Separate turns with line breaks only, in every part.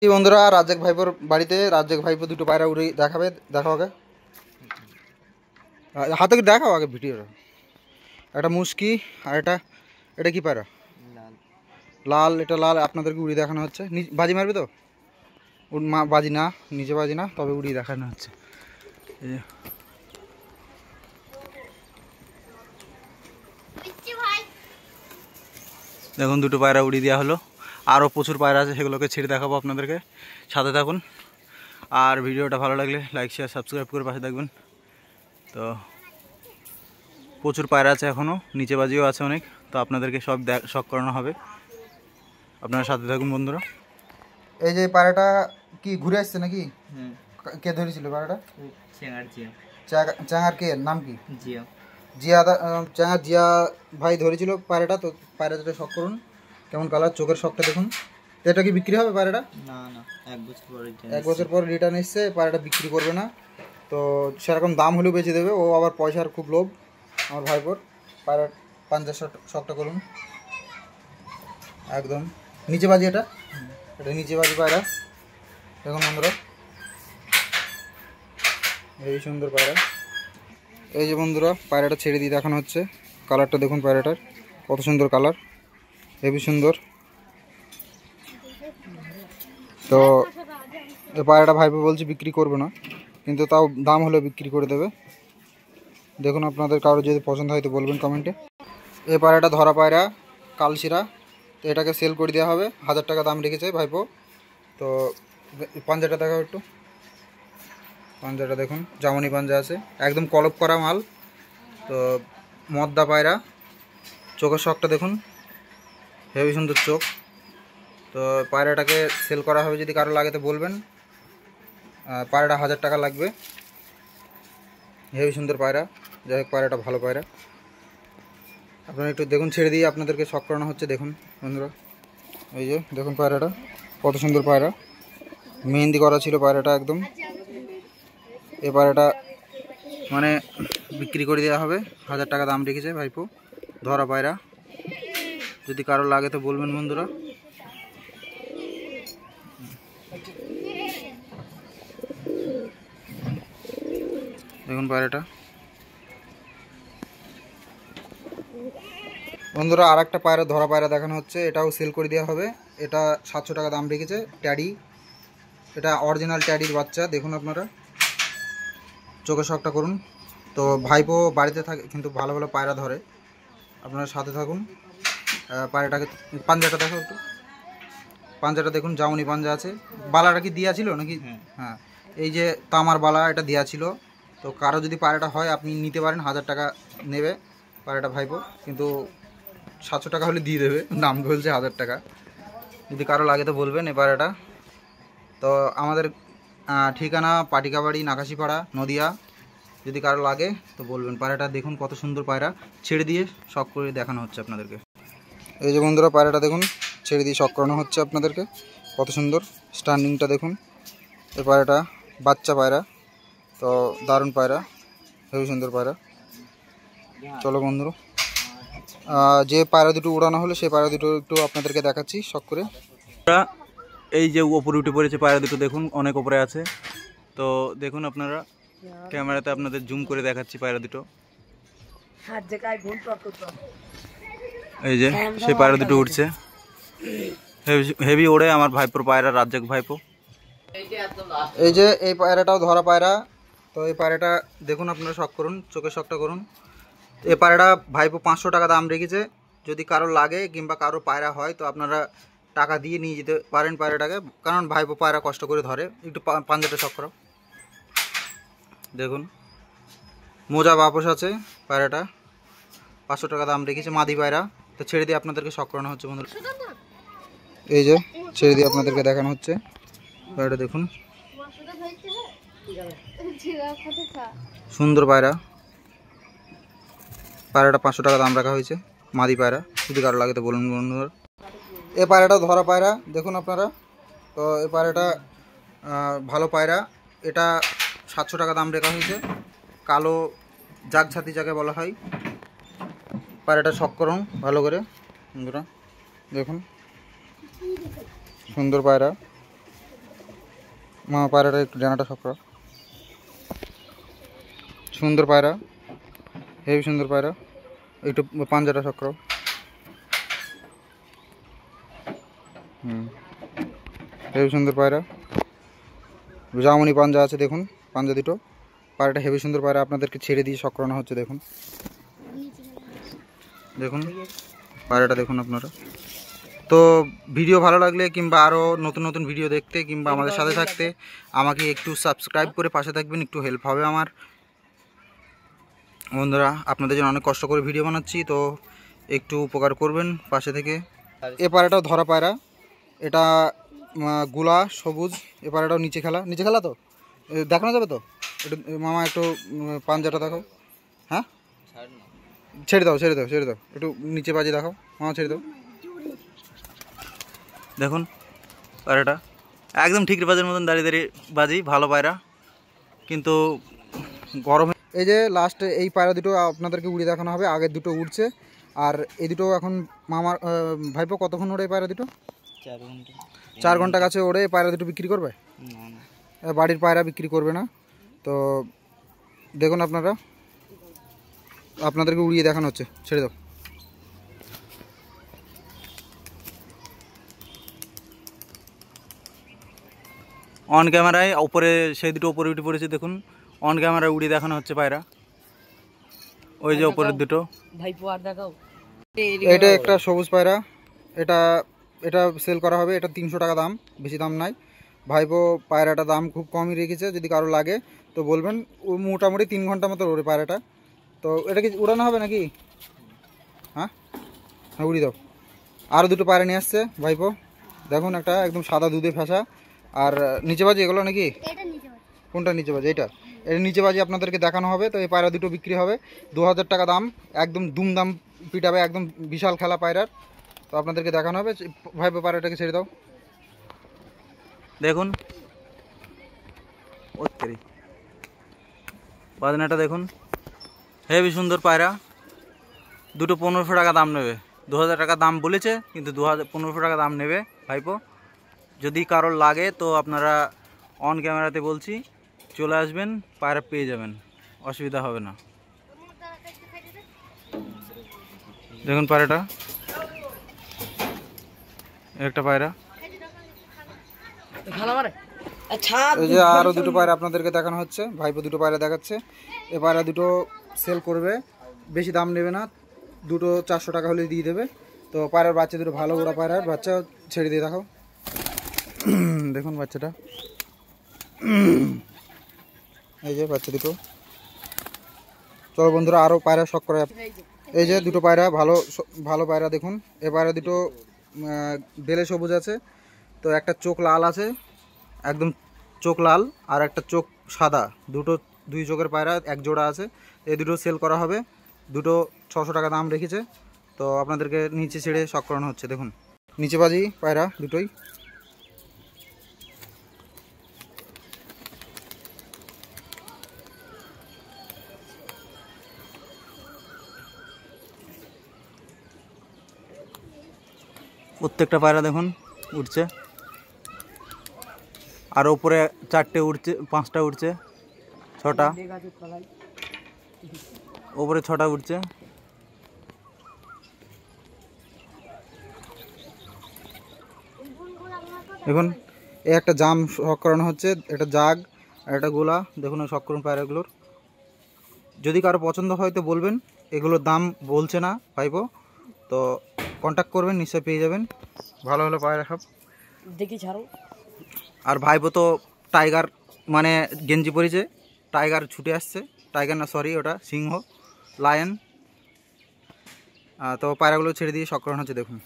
কি বন্ধুরা, রাজ্জাক ভাইপোর বাড়িতে রাজ্জাক ভাইপো দুটো পায়রা উড়ে দেখাবে। দেখাও আগে, হাতে দেখাও আগে ভিডিওটা। একটা মুশকি আর এটা কি পায়রা? লাল। এটা লাল, আপনাদেরকে উড়িয়ে দেখানো হচ্ছে। বাজি মারবে তো? বাজি না, নিচে বাজি না, তবে উড়িয়ে দেখানো হচ্ছে। দেখুন, দুটো পায়রা উড়িয়ে দেওয়া হলো। আরও প্রচুর পায়রা আছে, সেগুলোকে ছেড়ে দেখাবো আপনাদেরকে। সাথে থাকুন। আর ভিডিওটা ভালো লাগলে লাইক শেয়ার সাবস্ক্রাইব করে পাশে থাকবেন। তো প্রচুর পায়রা আছে, এখনও নিচে বাজিও আছে অনেক। তো আপনাদেরকে সব শখ করানো হবে, আপনারা সাথে থাকুন বন্ধুরা। এই যে পায়রাটা কি ঘুরে আসছে নাকি? কে ধরেছিল পায়রাটা? চাঙার কে নাম কি? জিয়া। চাঙার জিয়া ভাই ধরেছিল পায়রাটা। তো পায়রা দুটো শখ করুন, কেমন কালার, চোখের শখটা দেখুন। এটা কি বিক্রি হবে পায়রাটা? না না, 1 বছর পর রিটার্ন এসছে। পায়রাটা বিক্রি করবে না, তো সেরকম দাম হলেও বেঁচে দেবে। ও আবার পয়সার খুব লোভ আমার ভাইপোর। পায়রার পাঞ্জার শখটা করুন একদম নিচে বাজি। এটা নিচে বাজি পায়রা। দেখুন বন্ধুরা, এই সুন্দর পায়রা। এই যে বন্ধুরা, পায়রাটা ছেড়ে দিয়ে দেখানো হচ্ছে। কালারটা দেখুন পায়রাটার, কত সুন্দর কালার, হেবি সুন্দর। তো এই পায়রাটা ভাইপো বলছে বিক্রি করবে না, কিন্তু তাও দাম হলে বিক্রি করে দেবে। দেখুন, আপনাদের কারো যদি পছন্দ হয় তো বলবেন কমেন্টে। এই পায়রাটা ধরা পায়রা, কালশিরা। তো এটাকে সেল করে দেওয়া হবে, 1000 টাকা দাম রেখেছে ভাইপো। তো পাঞ্জাটা দেখাও একটু। পাঞ্জাটা দেখুন, জামনি পাঞ্জা আছে, একদম কলপ করা মাল। তো মদ্দা পায়রা, চোখের শখটা দেখুন, হেবি সুন্দর চোখ। তো পায়রাটাকে সেল করা হবে, যদি কারো লাগে তো বলবেন। পায়রাটা 1000 টাকা লাগবে। হেবি সুন্দর পায়রা, যাই হোক পায়রাটা ভালো পায়রা। আপনারা একটু দেখুন, ছেড়ে দিয়ে আপনাদেরকে শখ করানো হচ্ছে। দেখুন বন্ধুরা, এই যে দেখুন পায়রাটা কত সুন্দর পায়রা, মেহেন্দি করা ছিল পায়রাটা একদম। এই পায়রাটা মানে বিক্রি করে দেওয়া হবে, 1000 টাকা দাম রেখেছে ভাইপো। ধরা পায়রা, যদি কারো লাগে তো বলবেন বন্ধুরা। দেখুন পায়রাটা বন্ধুরা, আর একটা পায়রা ধরা পায়রা দেখানো হচ্ছে। এটাও সেল করে দেওয়া হবে। এটা 700 টাকা দাম রেখেছে। ট্যাডি, এটা অরিজিনাল ট্যাডির বাচ্চা। দেখুন আপনারা, চোখের শখটা করুন। তো ভাইপো বাড়িতে থাকে কিন্তু ভালো ভালো পায়রা ধরে, আপনারা সাথে থাকুন। পায়রাটাকে পাঞ্জাটা দেখো একটু। পাঞ্জাটা দেখুন, জামনি পাঞ্জা আছে। বালাটা কি দেওয়া ছিল নাকি? হ্যাঁ, এই যে তামার বালা, এটা দেওয়া ছিল। তো কারো যদি পায়রাটা হয় আপনি নিতে পারেন, 1000 টাকা নেবে পায়রাটা ভাইপো, কিন্তু 700 টাকা হলে দিয়ে দেবে। দাম বলছে 1000 টাকা, যদি কারো লাগে তো বলবেন এই পায়রাটা। তো আমাদের ঠিকানা পাটিকাবাড়ি, নাকাশিপাড়া, নদিয়া। যদি কারো লাগে তো বলবেন। পায়রাটা দেখুন কত সুন্দর পায়রা, ছেড়ে দিয়ে শখ করে দেখানো হচ্ছে আপনাদেরকে। এই যে বন্ধুরা, পায়রাটা দেখুন, ছেড়ে দিয়ে শখ করানো হচ্ছে আপনাদেরকে। কত সুন্দর স্ট্যান্ডিংটা দেখুন। এই পায়রাটা বাচ্চা পায়রা, তো দারুণ পায়রা, হেবি সুন্দর পায়রা। চলো বন্ধুরা, যে পায়রা দুটো উড়ানো হলো সেই পায়রা দুটো একটু আপনাদেরকে দেখাচ্ছি শখ করে। এই যে ওপরে উঠে পড়েছে পায়রা দুটো, দেখুন অনেক ওপরে আছে। তো দেখুন আপনারা, ক্যামেরাতে আপনাদের জুম করে দেখাচ্ছি পায়রা দুটো। এই যে সেই পায়রা দুটো উঠছে, হেভি ওড়ে আমার ভাইপোর পায়রা, রাজ্জাক ভাইপো। এই যে এই পায়রাটাও ধরা পায়রা। তো এই পায়রাটা দেখুন, আপনারা শখ করুন, চোখের শখটা করুন। এই পায়রাটা ভাইপো 500 টাকা দাম রেখেছে। যদি কারো লাগে কিংবা কারো পায়রা হয় তো আপনারা টাকা দিয়ে নিয়ে যেতে পারেন পায়রাটাকে, কারণ ভাইপো পায়রা কষ্ট করে ধরে। একটু পাঞ্জাটা শখ করো। দেখুন, মোজা বাপস আছে পায়রাটা, 500 টাকা দাম রেখেছে, মাদি পায়রা। তো ছেড়ে দিয়ে আপনাদেরকে শখ করানো হচ্ছে বন্ধুরা। এই যে ছেড়ে দিয়ে আপনাদেরকে দেখানো হচ্ছে পায়রাটা, দেখুন সুন্দর পায়রা। পায়রাটা 500 টাকা দাম রাখা হয়েছে, মাদি পায়রা। যদি কারো লাগে তো বলুন বন্ধুরা। এই পায়রাটা ধরা পায়রা, দেখুন আপনারা। তো এই পায়রাটা ভালো পায়রা। এটা 700 টাকা দাম রাখা হয়েছে। কালো জাগছাতি যাকে বলা হয়। পায়রাটা শখ করুন ভালো করে বন্ধুরা। দেখুন সুন্দর পায়রা, পায়রাটা একটু ডানাটা শক্ত, সুন্দর পায়রা, হেভি সুন্দর পায়রা, একটু পাঞ্জাটা শক্ত। হেভি সুন্দর পায়রা, জামনি পাঞ্জা আছে দেখুন, পাঞ্জা দুটো। পায়রাটা হেভি সুন্দর পায়রা, আপনাদেরকে ছেড়ে দিয়ে শখ করানো হচ্ছে। দেখুন দেখুন পায়রাটা দেখুন আপনারা। তো ভিডিও ভালো লাগলে কিংবা আরও নতুন নতুন ভিডিও দেখতে কিংবা আমাদের সাথে থাকতে আমাকে একটু সাবস্ক্রাইব করে পাশে থাকবেন, একটু হেল্প হবে আমার বন্ধুরা। আপনাদের জন্য অনেক কষ্ট করে ভিডিও বানাচ্ছি, তো একটু উপকার করবেন পাশে থেকে। এ পায়রাটাও ধরা পায়রা, এটা গুলা সবুজ। এ পায়রাটাও নিচে খেলা তো দেখানো যাবে তো? একটু মামা একটু পাঞ্জাটা দেখো। হ্যাঁ ছেড়ে দাও একটু নিচে বাজি দেখাও মামা, ছেড়ে দাও। দেখুন পায়রাটা একদম ঠিকরি বাজের মতন দাঁড়িয়ে দাঁড়িয়ে বাজি, ভালো পায়রা কিন্তু গরমে। এই যে লাস্ট এই পায়রা দুটো আপনাদেরকে উড়িয়ে দেখানো হবে। আগের দুটো উড়ছে, আর এই দুটো এখন মামার ভাইপো কতক্ষণ ওড়ে? এই পায়রা দুটো 4 ঘন্টা কাছে ওড়ে। এই পায়রা দুটো বিক্রি করবে? বাড়ির পায়রা বিক্রি করবে না। তো দেখুন আপনারা, আপনাদেরকে উড়িয়ে দেখানো হচ্ছে, ছেড়ে দাও। অন ক্যামেরায় উপরে সেই দুটো উপরে উঠে পড়েছে দেখুন, অন ক্যামেরায় উড়িয়ে দেখানো হচ্ছে পায়রা। ওই যে উপরের দুটো। এটা একটা সবুজ পায়রা, এটা সেল করা হবে। এটা 300 টাকা দাম, বেশি দাম নাই ভাইপো। পায়রাটা দাম খুব কমই রেখেছে, যদি কারো লাগে তো বলবেন। মোটামুটি 3 ঘন্টা মতো ওড়ে পায়রাটা। তো এটা কি উড়ানো হবে নাকি? হ্যাঁ হ্যাঁ উড়িয়ে দাও। আরও দুটো পায়রা নিয়ে আসছে ভাইপো, দেখুন একটা একদম সাদা দুধে ফেঁসা। আর নিচে বাজি এগুলো নাকি? কোনটা নিচে বাজি? এটা নিচে বাজি আপনাদেরকে দেখানো হবে। তো এই পায়রা দুটো বিক্রি হবে 2000 টাকা দাম, একদম দুমদাম পিটাবে, একদম বিশাল খেলা পায়রার। তো আপনাদেরকে দেখানো হবে। ভাইপো পায়রাটাকে ছেড়ে দাও। দেখুন বাজনাটা দেখুন, হেভি সুন্দর পায়রা। দুটো 1500 টাকা দাম নেবে। 2000 টাকা দাম বলেছে, কিন্তু 1500 টাকা দাম নেবে ভাইপো। যদি কারোর লাগে তো আপনারা অন ক্যামেরাতে বলছি চলে আসবেন, পায়রা পেয়ে যাবেন, অসুবিধা হবে না। দেখুন পায়রাটা, একটা পায়রা। এই যে আরও দুটো পায়রা আপনাদেরকে দেখানো হচ্ছে, ভাইপো দুটো পায়রা দেখাচ্ছে। এ পায়রা দুটো সেল করবে, বেশি দাম নেবে না, দুটো 400 টাকা হলে দিয়ে দেবে। তো পায়রার বাচ্চা দুটো ভালো ওরা পায়রার বাচ্চা, ছেড়ে দিয়ে দেখাও। দেখুন বাচ্চাটা, এই যে বাচ্চা দুটো। চলো বন্ধুরা আরও পায়রা শখ করে। এই যে দুটো পায়রা, ভালো পায়রা দেখুন। এ পায়রা দুটো বেলে সবুজ আছে, তো একটা চোখ লাল আছে, একদম চোখ লাল, আর একটা চোখ সাদা। দুই চোখের পায়রা এক জোড়া আছে। এই দুটো সেল করা হবে, দুটো 600 টাকা দাম রেখেছে। তো আপনাদেরকে নিচে ছেড়ে শখ করানো হচ্ছে। দেখুন নিচে বাজি পায়রা দুটোই। প্রত্যেকটা পায়রা দেখুন উঠছে, আর উপরে 4টে উঠছে, 5টা উঠছে, 6টা উপরে, 6টা উঠছে। দেখুন এই একটা জাম শখ করানো হচ্ছে, একটা জাগ আর একটা গোলা। দেখুন শখ করুন পায়রাগুলোর। যদি কারো পছন্দ হয় তো বলবেন, এগুলোর দাম বলছে না ভাইপো, তো কন্ট্যাক্ট করবেন, নিশ্চয়ই পেয়ে যাবেন ভালো ভালো পায়রা সব। দেখি ছাড়ো। আর ভাইপো তো টাইগার মানে গেঞ্জি পরেছে, টাইগার ছুটে আসছে, টাইগার না সরি ওটা সিংহ, লায়ন। তো পায়রাগুলো ছেড়ে দিয়ে শখ করানো হচ্ছে। দেখুন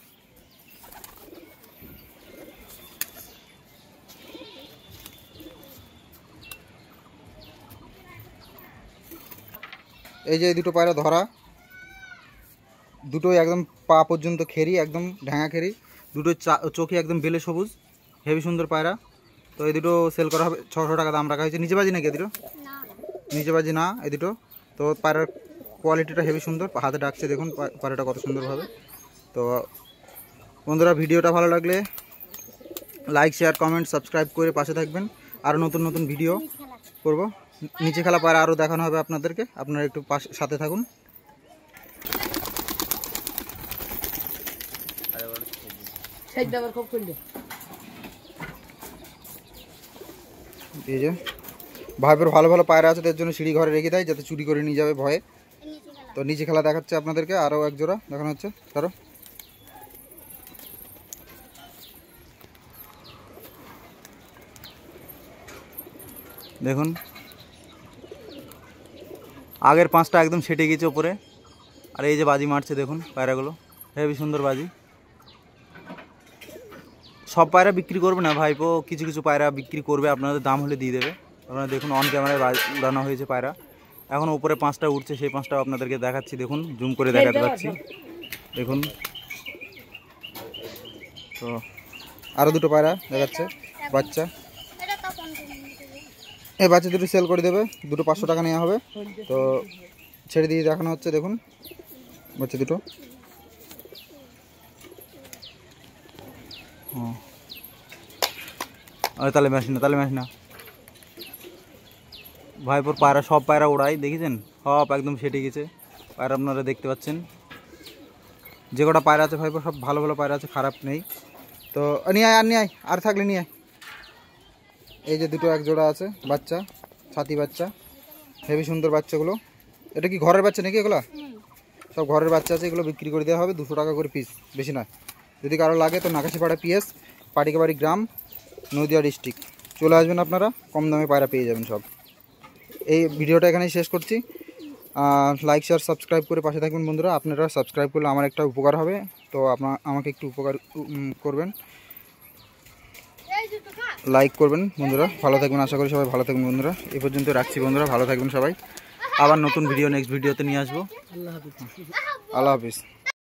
এই যে দুটো পায়রা ধরা, দুটোই একদম পা পর্যন্ত খেরি, একদম ঢ্যাঙা খেরি, দুটো চোখে একদম বেলে সবুজ, হেভি সুন্দর পায়রা। তো এই দুটো সেল করা হবে, 600 টাকা দাম রাখা হয়েছে। নিচে বাজি নাকি? দুটো নিচে বাজি না, এই দুটো। তো পায়রার কোয়ালিটিটা হেভি সুন্দর, হাতে ডাকছে দেখুন পায়রাটা কত সুন্দরভাবে। তো বন্ধুরা ভিডিওটা ভালো লাগলে লাইক শেয়ার কমেন্ট সাবস্ক্রাইব করে পাশে থাকবেন। আরও নতুন নতুন ভিডিও করব। নিচে খেলা পায়রা আরও দেখানো হবে আপনাদেরকে, আপনারা একটু সাথে থাকুন। এই যে ভাইপোর ভালো ভালো পায়রা আছে, তার জন্য সিঁড়ি ঘরে রেখে দেয় যাতে চুরি করে নিয়ে যাবে ভয়ে। তো নিচে খেলা দেখাচ্ছে আপনাদেরকে, আরও এক জোড়া দেখানো হচ্ছে। তারও দেখুন আগের 5টা একদম সেটে গেছে ওপরে। আর এই যে বাজি মারছে দেখুন পায়রাগুলো, হেবি সুন্দর বাজি। সব পায়রা বিক্রি করবে না ভাইপো, কিছু কিছু পায়রা বিক্রি করবে, আপনাদের দাম হলে দিয়ে দেবে। আপনারা দেখুন অন ক্যামেরায় উড়ানো হয়েছে পায়রা। এখন উপরে 5টা উঠছে, সেই 5টাও আপনাদেরকে দেখাচ্ছি। দেখুন জুম করে দেখাতে পাচ্ছি, দেখুন। তো আরও দুটো পায়রা দেখাচ্ছে বাচ্চা। এই বাচ্চা দুটো সেল করে দেবে, দুটো 500 টাকা নেওয়া হবে। তো ছেড়ে দিয়ে দেখানো হচ্ছে, দেখুন বাচ্চা দুটো। তাহলে মাস না ভাইপোর পায়রা, সব পায়রা ওড়াই দেখেছেন, সব একদম সেটে গেছে পায়রা, আপনারা দেখতে পাচ্ছেন। যে কটা পায়রা আছে ভাইপোর সব ভালো ভালো পায়রা আছে, খারাপ নেই। তো নিয়ে আয় আর থাকলে নিয়ে আয়। এই যে দুটো এক জোড়া আছে বাচ্চা, ছাতি বাচ্চা, হেবি সুন্দর বাচ্চাগুলো। এটা কি ঘরের বাচ্চা নাকি? এগুলো সব ঘরের বাচ্চা আছে, এগুলো বিক্রি করে দেওয়া হবে 200 টাকা করে পিস, বেশি নয়। যদি কারো লাগে তো নাকাশিপাড়া PS, পাটিকাবাড়ি গ্রাম, নদিয়া ডিস্ট্রিক্ট চলে আসবেন, আপনারা কম দামে পায়রা পেয়ে যাবেন সব। এই ভিডিওটা এখানেই শেষ করছি। লাইক শেয়ার সাবস্ক্রাইব করে পাশে থাকবেন বন্ধুরা। আপনারা সাবস্ক্রাইব করলে আমার একটা উপকার হবে, তো আমাকে একটু উপকার করবেন, লাইক করবেন বন্ধুরা। ভালো থাকবেন, আশা করি সবাই ভালো থাকবেন বন্ধুরা। এই পর্যন্ত রাখছি বন্ধুরা, ভালো থাকবেন সবাই। আবার নতুন ভিডিও নেক্সট ভিডিওতে নিয়ে আসবো। আল্লাহ হাফিজ।